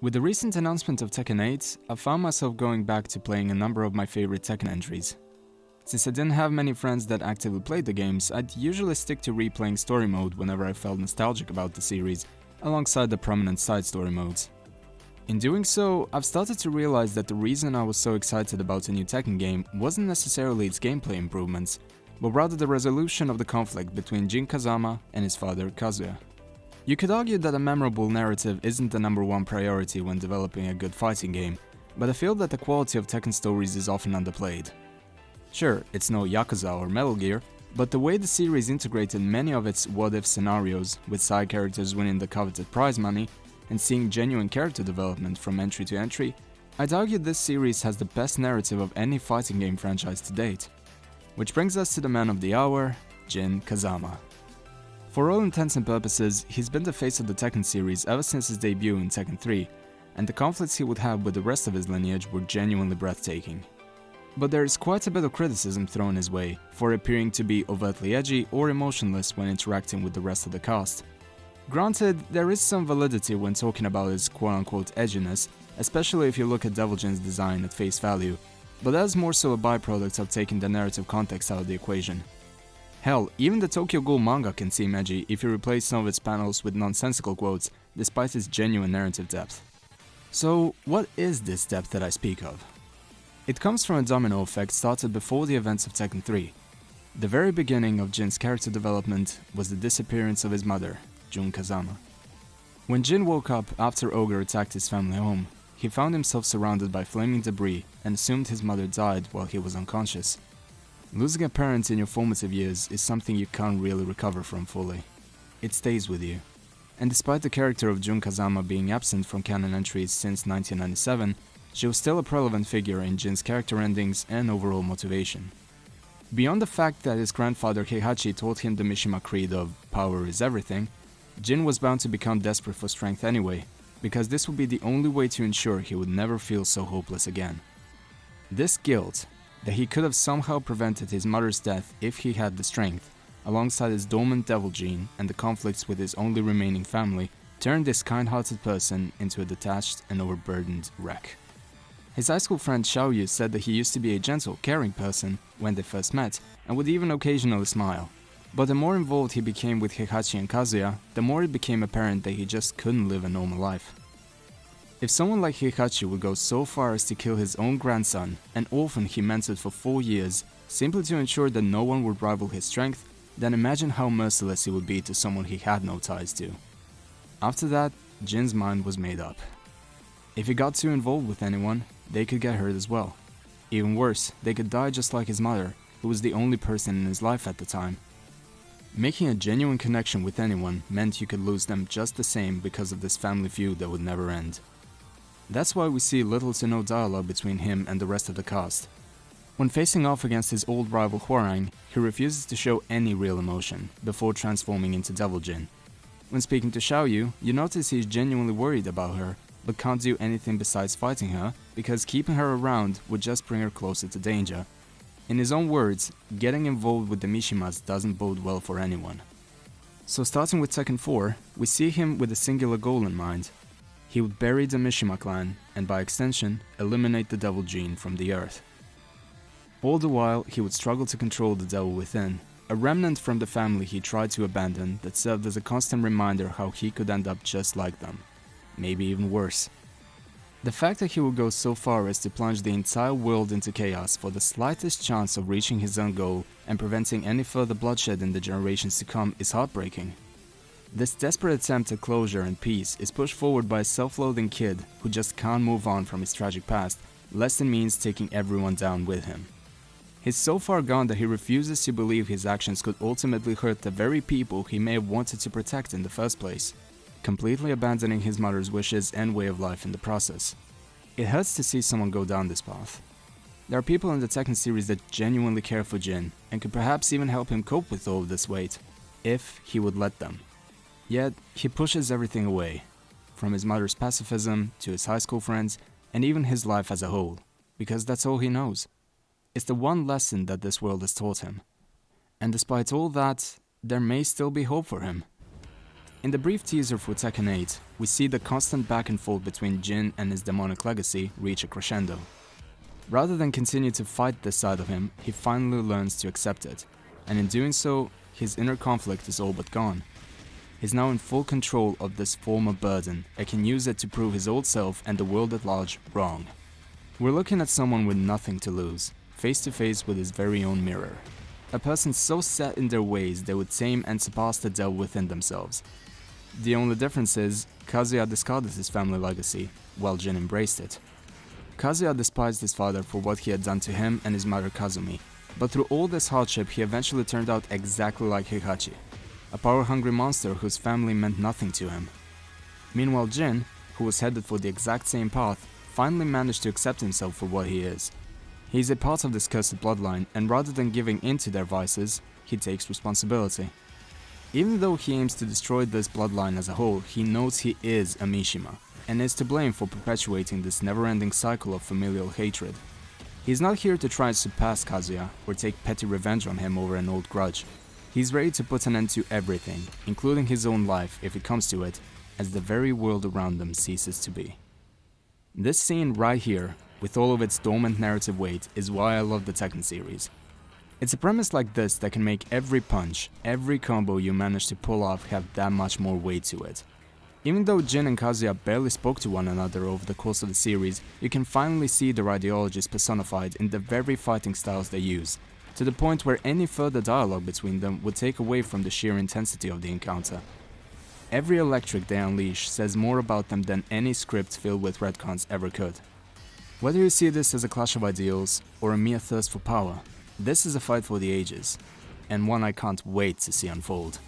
With the recent announcement of Tekken 8, I found myself going back to playing a number of my favorite Tekken entries. Since I didn't have many friends that actively played the games, I'd usually stick to replaying story mode whenever I felt nostalgic about the series, alongside the prominent side story modes. In doing so, I've started to realize that the reason I was so excited about a new Tekken game wasn't necessarily its gameplay improvements, but rather the resolution of the conflict between Jin Kazama and his father Kazuya. You could argue that a memorable narrative isn't the number one priority when developing a good fighting game, but I feel that the quality of Tekken stories is often underplayed. Sure, it's no Yakuza or Metal Gear, but the way the series integrated many of its what-if scenarios, with side characters winning the coveted prize money, and seeing genuine character development from entry to entry, I'd argue this series has the best narrative of any fighting game franchise to date. Which brings us to the man of the hour, Jin Kazama. For all intents and purposes, he's been the face of the Tekken series ever since his debut in Tekken 3, and the conflicts he would have with the rest of his lineage were genuinely breathtaking. But there is quite a bit of criticism thrown his way for appearing to be overtly edgy or emotionless when interacting with the rest of the cast. Granted, there is some validity when talking about his quote-unquote edginess, especially if you look at Devil Jin's design at face value, but that's more so a byproduct of taking the narrative context out of the equation. Hell, even the Tokyo Ghoul manga can seem edgy if you replace some of its panels with nonsensical quotes, despite its genuine narrative depth. So, what is this depth that I speak of? It comes from a domino effect started before the events of Tekken 3. The very beginning of Jin's character development was the disappearance of his mother, Jin Kazama. When Jin woke up after Ogre attacked his family home, he found himself surrounded by flaming debris and assumed his mother died while he was unconscious. Losing a parent in your formative years is something you can't really recover from fully. It stays with you. And despite the character of Jin Kazama being absent from canon entries since 1997, she was still a relevant figure in Jin's character endings and overall motivation. Beyond the fact that his grandfather Heihachi taught him the Mishima creed of "power is everything," Jin was bound to become desperate for strength anyway, because this would be the only way to ensure he would never feel so hopeless again. This guilt, that he could have somehow prevented his mother's death if he had the strength, alongside his dormant devil gene and the conflicts with his only remaining family, turned this kind-hearted person into a detached and overburdened wreck. His high school friend Xiaoyu said that he used to be a gentle, caring person when they first met, and would even occasionally smile. But the more involved he became with Heihachi and Kazuya, the more it became apparent that he just couldn't live a normal life. If someone like Heihachi would go so far as to kill his own grandson, an orphan he mentored for 4 years, simply to ensure that no one would rival his strength, then imagine how merciless he would be to someone he had no ties to. After that, Jin's mind was made up. If he got too involved with anyone, they could get hurt as well. Even worse, they could die just like his mother, who was the only person in his life at the time. Making a genuine connection with anyone meant you could lose them just the same because of this family feud that would never end. That's why we see little to no dialogue between him and the rest of the cast. When facing off against his old rival Hwoarang, he refuses to show any real emotion, before transforming into Devil Jin. When speaking to Xiaoyu, you notice he's genuinely worried about her, but can't do anything besides fighting her, because keeping her around would just bring her closer to danger. In his own words, getting involved with the Mishimas doesn't bode well for anyone. So starting with Tekken 4, we see him with a singular goal in mind. He would bury the Mishima clan, and by extension, eliminate the devil gene from the earth. All the while, he would struggle to control the devil within, a remnant from the family he tried to abandon that served as a constant reminder how he could end up just like them, maybe even worse. The fact that he would go so far as to plunge the entire world into chaos for the slightest chance of reaching his own goal and preventing any further bloodshed in the generations to come is heartbreaking. This desperate attempt at closure and peace is pushed forward by a self-loathing kid who just can't move on from his tragic past, lest it means taking everyone down with him. He's so far gone that he refuses to believe his actions could ultimately hurt the very people he may have wanted to protect in the first place, completely abandoning his mother's wishes and way of life in the process. It hurts to see someone go down this path. There are people in the Tekken series that genuinely care for Jin, and could perhaps even help him cope with all of this weight, if he would let them. Yet, he pushes everything away, from his mother's pacifism to his high school friends, and even his life as a whole, because that's all he knows. It's the one lesson that this world has taught him. And despite all that, there may still be hope for him. In the brief teaser for Tekken 8, we see the constant back and forth between Jin and his demonic legacy reach a crescendo. Rather than continue to fight this side of him, he finally learns to accept it, and in doing so, his inner conflict is all but gone. He's now in full control of this former burden and can use it to prove his old self and the world at large wrong. We're looking at someone with nothing to lose, face to face with his very own mirror. A person so set in their ways they would tame and surpass the devil within themselves. The only difference is, Kazuya discarded his family legacy, while Jin embraced it. Kazuya despised his father for what he had done to him and his mother Kazumi, but through all this hardship he eventually turned out exactly like Heihachi, a power-hungry monster whose family meant nothing to him. Meanwhile Jin, who was headed for the exact same path, finally managed to accept himself for what he is. He is a part of this cursed bloodline, and rather than giving in to their vices, he takes responsibility. Even though he aims to destroy this bloodline as a whole, he knows he is a Mishima, and is to blame for perpetuating this never-ending cycle of familial hatred. He's not here to try and surpass Kazuya, or take petty revenge on him over an old grudge. He's ready to put an end to everything, including his own life if it comes to it, as the very world around them ceases to be. This scene right here, with all of its dormant narrative weight, is why I love the Tekken series. It's a premise like this that can make every punch, every combo you manage to pull off have that much more weight to it. Even though Jin and Kazuya barely spoke to one another over the course of the series, you can finally see their ideologies personified in the very fighting styles they use, to the point where any further dialogue between them would take away from the sheer intensity of the encounter. Every electric they unleash says more about them than any script filled with retcons ever could. Whether you see this as a clash of ideals, or a mere thirst for power, this is a fight for the ages, and one I can't wait to see unfold.